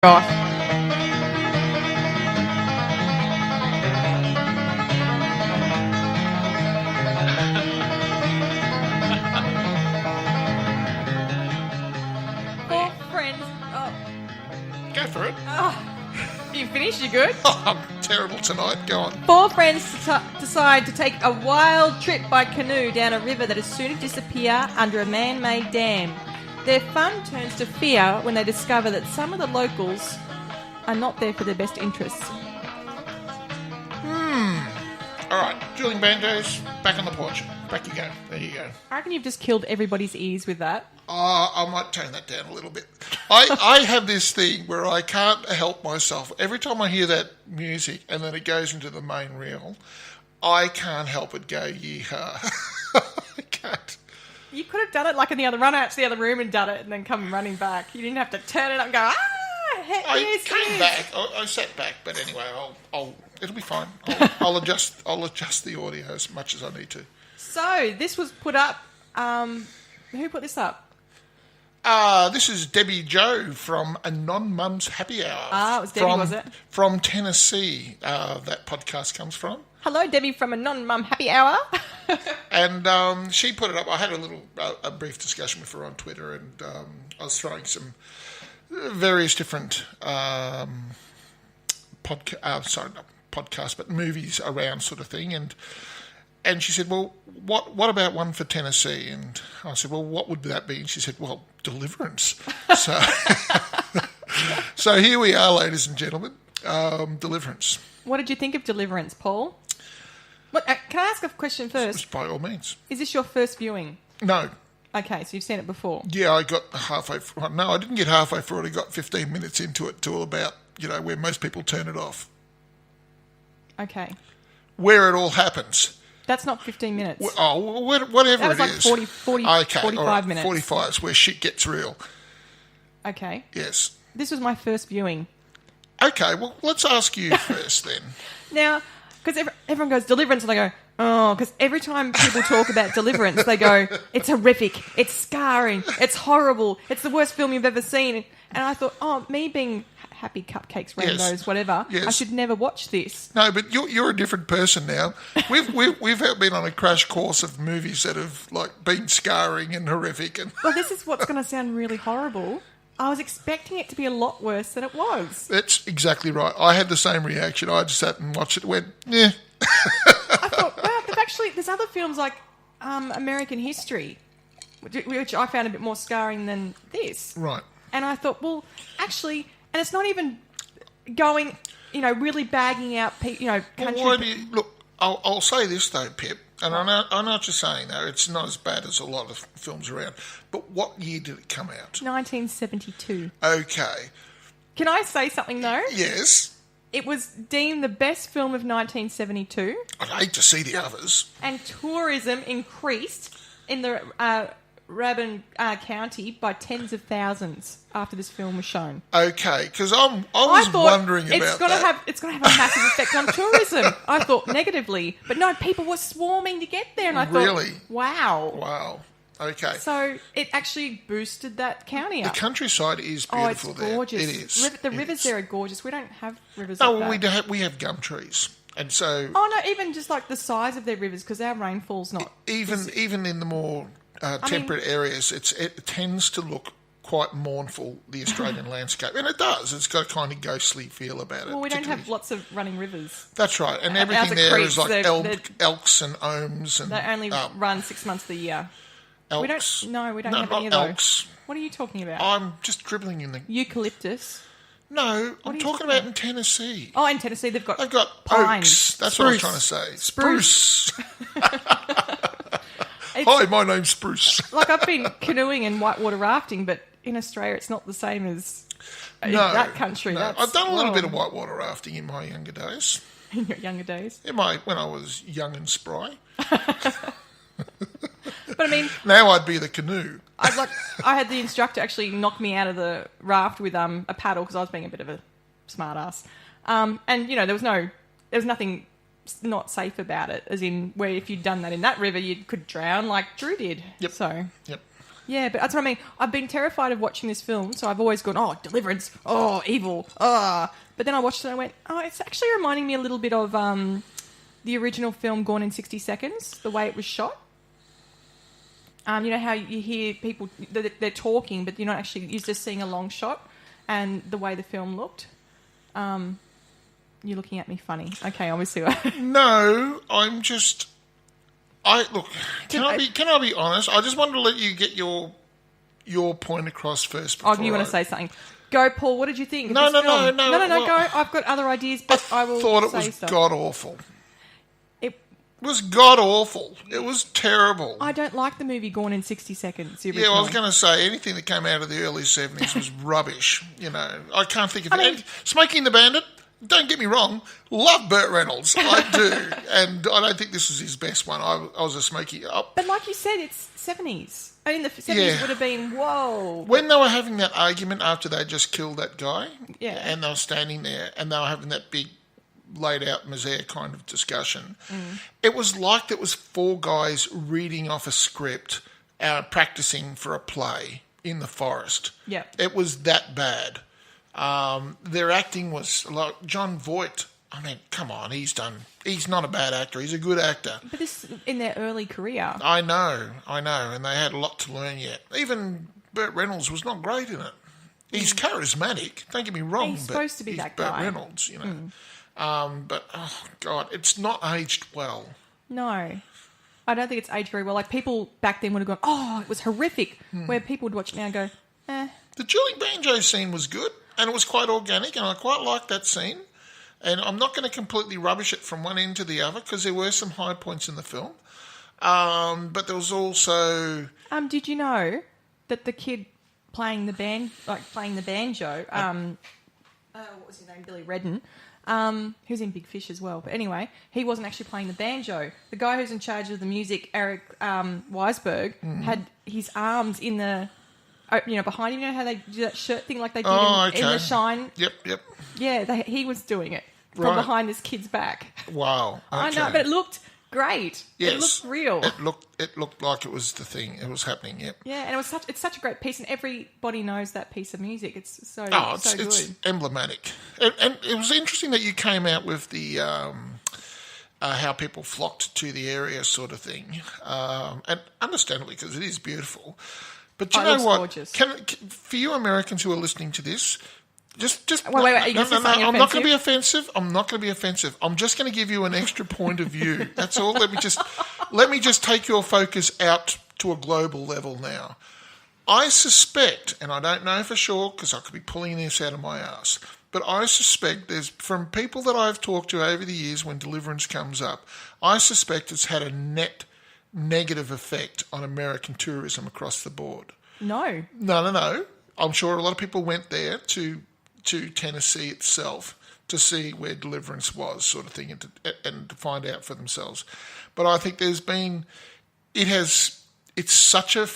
Off. Four friends. Oh, Go for it. you finished? You good? Oh, I'm terrible tonight. Go on. Four friends decide to take a wild trip by canoe down a river that is soon to disappear under a man-made dam. Their fun turns to fear when they discover that some of the locals are not there for their best interests. All right. Dueling banjos. Back on the porch. Back you go. There you go. I reckon you've just killed everybody's ears with that. I might tone that down a little bit. I have this thing where I can't help myself. Every time I hear that music and then it goes into the main reel, I can't help but go, yeehaw. I can't. You could have done it like in the other run out to the other room and done it and then come running back. You didn't have to turn it up and go, I came back. I sat back, but anyway, it'll be fine. I'll adjust the audio as much as I need to. So this was put up. Who put this up? This is Debbie Joe from A Non-Mum's Happy Hour. It was Debbie, was it? From Tennessee, that podcast comes from. Hello, Debbie from A Non-Mum Happy Hour. And she put it up. I had a brief discussion with her on Twitter, and I was throwing some various different podcasts, but movies around sort of thing, and she said, well, what about one for Tennessee? And I said, well, what would that be? And she said, well, Deliverance. So here we are, ladies and gentlemen, Deliverance. What did you think of Deliverance, Paul? Can I ask a question first? By all means. Is this your first viewing? No. Okay, so you've seen it before. Yeah, I got halfway through. No, I didn't get halfway through it. I got 15 minutes into it till about, where most people turn it off. Okay. Where it all happens. That's not 15 minutes. Whatever that was it is. Like 45 minutes. 45 is where shit gets real. Okay. Yes. This was my first viewing. Okay, well, let's ask you first then. Now, because everyone goes, Deliverance, and I go, oh, because every time people talk about Deliverance, they go, it's horrific, it's scarring, it's horrible, it's the worst film you've ever seen. And I thought, me being happy cupcakes, rainbows, yes. whatever, yes. I should never watch this. No, but you're a different person now. We've been on a crash course of movies that have been scarring and horrific. And well, this is what's going to sound really horrible. I was expecting it to be a lot worse than it was. That's exactly right. I had the same reaction. I just sat and watched it and went, yeah. I thought, wow, there's other films like American History, which I found a bit more scarring than this. Right. And I thought, well, actually, and it's not even going, really bagging out, country. Well, look, I'll say this though, Pip, and I know what you're saying though. It's not as bad as a lot of films around. But what year did it come out? 1972. Okay. Can I say something though? Yes. It was deemed the best film of 1972. I'd hate to see the others. And tourism increased in the Rabin County by tens of thousands after this film was shown. Okay, because I was wondering about that. It's going to have a massive effect on tourism. I thought negatively. But no, people were swarming to get there. And I thought, wow. Wow. Okay. So it actually boosted that county up. The countryside is beautiful there. It's gorgeous. It is. The rivers there are gorgeous. We don't have rivers like that. No, we have gum trees. And so... Oh, no, even just like the size of their rivers, because our rainfall's not... Even in the more temperate areas, it tends to look quite mournful, the Australian landscape. And it does. It's got a kind of ghostly feel about it. Well, we don't have lots of running rivers. That's right. And everything there is like elks and ohms. And they only run 6 months of the year. Elks. We don't have any of those. Elks. What are you talking about? I'm just dribbling in the... Eucalyptus. No, I'm talking about in Tennessee. Oh, in Tennessee they've got pines. Oaks. That's what I was trying to say. Spruce. Hi, my name's Spruce. Like I've been canoeing and whitewater rafting, but in Australia it's not the same as in that country. No. I've done a little bit of whitewater rafting in my younger days. In your younger days? When I was young and spry. But I mean... Now I'd be the canoe. I had the instructor actually knock me out of the raft with a paddle because I was being a bit of a smart ass. And, there was nothing not safe about it, as in where if you'd done that in that river, you could drown like Drew did. Yep. So... Yep. Yeah, but that's what I mean. I've been terrified of watching this film, so I've always gone, oh, Deliverance, oh, evil, ah. But then I watched it and I went, oh, it's actually reminding me a little bit of the original film Gone in 60 Seconds, the way it was shot. You know how you hear people, they're talking, but you're not actually, you're just seeing a long shot, and the way the film looked. You're looking at me funny. Okay, obviously. No, I'm just... Look, can I be honest? I just wanted to let you get your point across first. Oh, you want to say something? Go, Paul. What did you think? No, no, well, go. I've got other ideas, but I will. Thought it was god awful. It was god awful. It was terrible. I don't like the movie Gone in 60 Seconds. Yeah, I was going to say anything that came out of the early 70s was rubbish. You know, I can't think of it. Smokey and the Bandit. Don't get me wrong, love Burt Reynolds. I do. And I don't think this was his best one. I was a Smokey. But like you said, it's 70s. I mean, the 70s would have been, whoa. When they were having that argument after they just killed that guy, and they were standing there and they were having that big laid out misère kind of discussion, it was like there was four guys reading off a script, practicing for a play in the forest. Yeah. It was that bad. Their acting was like John Voight. I mean, come on, he's not a bad actor. He's a good actor. But this in their early career. I know, and they had a lot to learn yet. Even Burt Reynolds was not great in it. He's charismatic. Don't get me wrong. He's supposed to be that Burt guy. Reynolds, you know. But oh god, it's not aged well. No, I don't think it's aged very well. Like people back then would have gone, "Oh, it was horrific." Where people would watch it now and go, "Eh." The dueling banjo scene was good. And it was quite organic, and I quite liked that scene. And I'm not going to completely rubbish it from one end to the other because there were some high points in the film. But there was also... did you know that the kid playing the banjo, what was his name, Billy Redden, he was in Big Fish as well. But anyway, he wasn't actually playing the banjo. The guy who's in charge of the music, Eric Weisberg, had his arms in the... behind him, you know how they do that shirt thing like they did in The Shine? Yep. Yeah, he was doing it from behind this kid's back. Wow. Okay. I know, but it looked great. Yes. It looked real. It looked like it was the thing. It was happening, yep. Yeah, and it's such a great piece, and everybody knows that piece of music. It's so good. It's emblematic. And it was interesting that you came out with the... how people flocked to the area sort of thing. And understandably, because it is beautiful... But you know what? Gorgeous. For you Americans who are listening to this, just wait. Are you going to say something I'm not going to be offensive. I'm not going to be offensive. I'm just going to give you an extra point of view. That's all. Let me just take your focus out to a global level now. I suspect, and I don't know for sure because I could be pulling this out of my ass, but I suspect there's, from people that I've talked to over the years when Deliverance comes up, I suspect it's had a net negative effect on American tourism across the board. No. I'm sure a lot of people went there to Tennessee itself to see where Deliverance was, sort of thing, and to find out for themselves. But I think it's such a,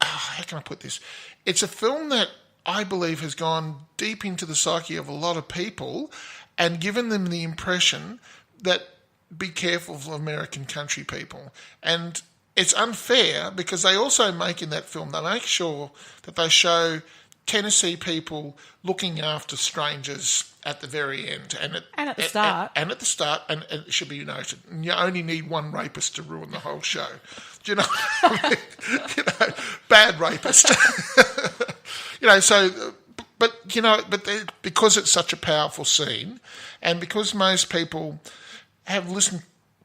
how can I put this? It's a film that I believe has gone deep into the psyche of a lot of people and given them the impression that be careful of American country people. And it's unfair because they also make in that film, they make sure that they show Tennessee people looking after strangers at the very end. And at the start. And at the start, and it should be noted, you only need one rapist to ruin the whole show. Do you know? Bad rapist. Because it's such a powerful scene, and because most people have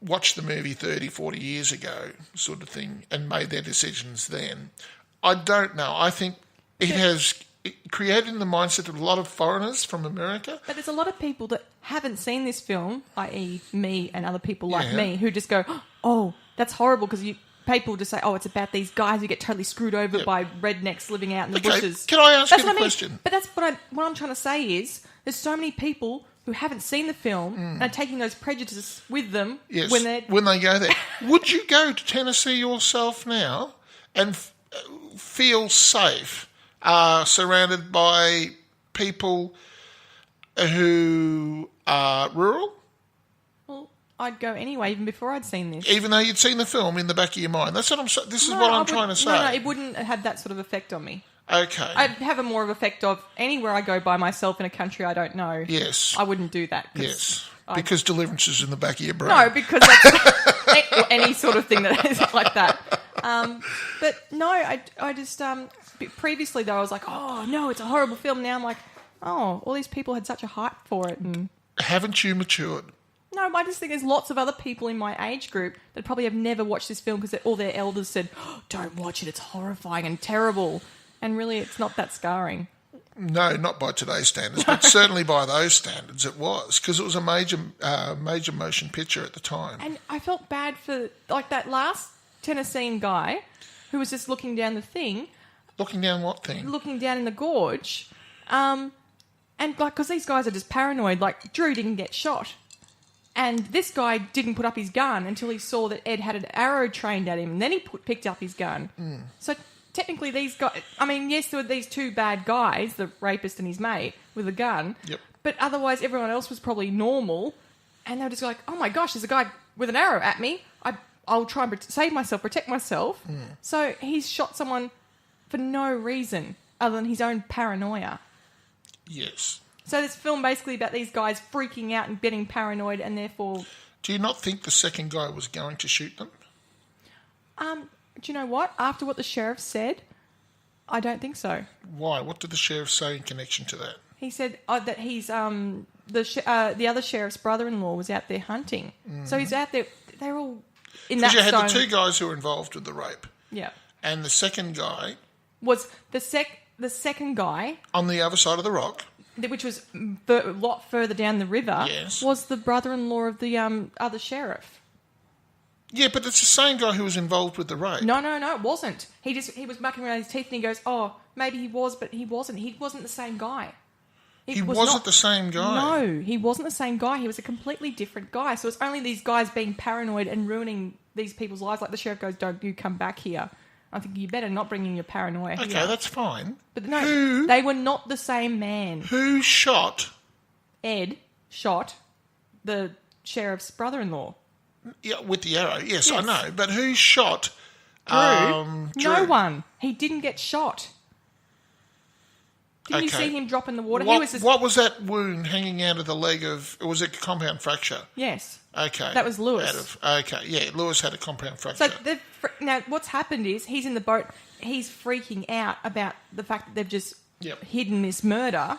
watched the movie 30, 40 years ago, sort of thing, and made their decisions then, I don't know. I think it has created in the mindset of a lot of foreigners from America. But there's a lot of people that haven't seen this film, i.e. me and other people like me, who just go, oh, that's horrible, because people just say, oh, it's about these guys who get totally screwed over by rednecks living out in the bushes. Can I ask you a question? But that's what I'm trying to say is there's so many people who haven't seen the film and are taking those prejudices with them when they go there. Would you go to Tennessee yourself now and feel safe, surrounded by people who are rural? Well, I'd go anyway, even before I'd seen this. Even though you'd seen the film in the back of your mind. That's what this is what I'm trying to say. No, it wouldn't have that sort of effect on me. Okay. I'd have a more of effect of anywhere I go by myself in a country I don't know. Yes. I wouldn't do that. Yes. Because Deliverance is in the back of your brain. No, because that's or any sort of thing that is like that. But no, I just previously though I was like, oh no, it's a horrible film. Now I'm like, oh, all these people had such a hype for it. And haven't you matured? No, I just think there's lots of other people in my age group that probably have never watched this film because all their elders said, oh, don't watch it, it's horrifying and terrible. And really, it's not that scarring. No, not by today's standards, but certainly by those standards it was, because it was a major motion picture at the time. And I felt bad for, like, that last Tennessee guy who was just looking down the thing. Looking down what thing? Looking down in the gorge. And, like, because these guys are just paranoid. Like, Drew didn't get shot. And this guy didn't put up his gun until he saw that Ed had an arrow trained at him, and then he picked up his gun. So technically these guys... I mean, yes, there were these two bad guys, the rapist and his mate, with a gun. Yep. But otherwise, everyone else was probably normal. And they were just like, oh my gosh, there's a guy with an arrow at me. I'll try and save myself, protect myself. So he's shot someone for no reason other than his own paranoia. Yes. So this film basically about these guys freaking out and getting paranoid and therefore... Do you not think the second guy was going to shoot them? Do you know what? After what the sheriff said, I don't think so. Why? What did the sheriff say in connection to that? He said that he's the other sheriff's brother-in-law was out there hunting. So he's out there. They're all in that. Because you had the two guys who were involved with the rape. Yeah. And the second guy was the second guy on the other side of the rock, which was a lot further down the river. Yes. Was the brother-in-law of the other sheriff. Yeah, but it's the same guy who was involved with the rape. No, it wasn't. He was mucking around his teeth and he goes, oh, maybe he was, but he wasn't. He wasn't the same guy. He wasn't the same guy? No, he wasn't the same guy. He was a completely different guy. So it's only these guys being paranoid and ruining these people's lives. Like the sheriff goes, don't you come back here. I think you better not bring in your paranoia here. Okay, that's fine. But no, they were not the same man. Who shot? Ed shot the sheriff's brother-in-law. Yeah, with the arrow. Yes, I know. But who shot Drew? Drew? No one. He didn't get shot. Didn't you see him drop in the water? What was that wound hanging out of the leg of... Was it a compound fracture? Yes. Okay. That was Lewis. Lewis had a compound fracture. So now what's happened is he's in the boat. He's freaking out about the fact that they've just hidden this murder.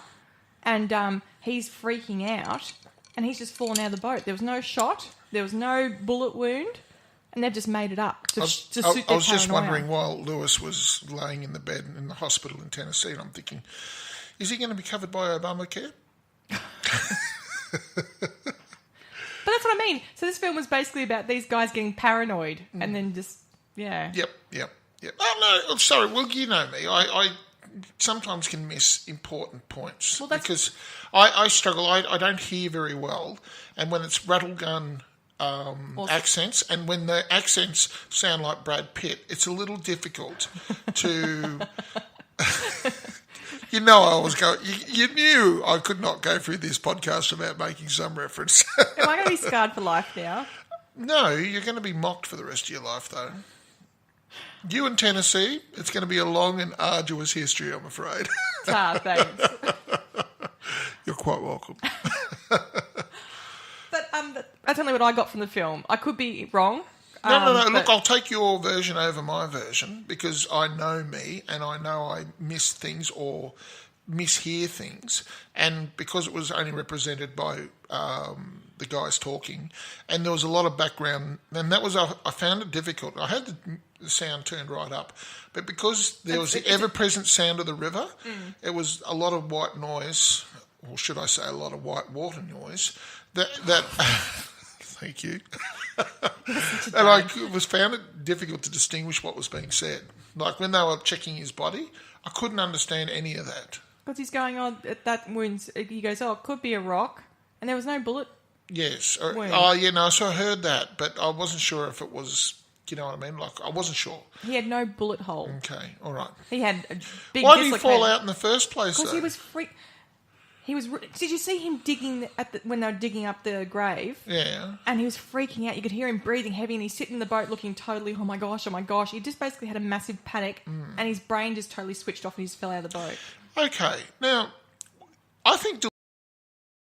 And he's freaking out. And he's just fallen out of the boat. There was no shot. There was no bullet wound. And they've just made it up to suit their I was just paranoia. wondering while Lewis was laying in the bed in the hospital in Tennessee, and I'm thinking, is he going to be covered by Obamacare? But that's what I mean. So this film was basically about these guys getting paranoid and then just, Yep. Oh, no, sorry. Well, you know me. I sometimes can miss important points because I struggle. I don't hear very well. And when it's rattle-gun... accents, and when the accents sound like Brad Pitt, it's a little difficult to... You knew I could not go through this podcast without making some reference. Am I going to be scarred for life now? No, you're going to be mocked for the rest of your life, though. You in Tennessee, it's going to be a long and arduous history, I'm afraid. Thanks. You're quite welcome. But that's only what I got from the film. I could be wrong. No. Look, I'll take your version over my version because I know me and I know I miss things or mishear things. And because it was only represented by the guys talking and there was a lot of background, and that was, I found it difficult. I had the sound turned right up. But because there was the ever-present sound of the river, it was a lot of white noise, or should I say a lot of white water noise, that thank you. And I found it difficult to distinguish what was being said. Like when they were checking his body, I couldn't understand any of that. Because he's going on at that wound, he goes, it could be a rock, and there was no bullet. Yes. Wound. So I heard that, but I wasn't sure if it was, you know what I mean? Like, I wasn't sure. He had no bullet hole. Okay, all right. He had a big Why did he fall out in the first place, Because though? he was Did you see him digging when they were digging up the grave? Yeah. And he was freaking out. You could hear him breathing heavy, and he's sitting in the boat looking totally, oh my gosh, oh my gosh. He just basically had a massive panic, and his brain just totally switched off and he just fell out of the boat. Okay. Now, I think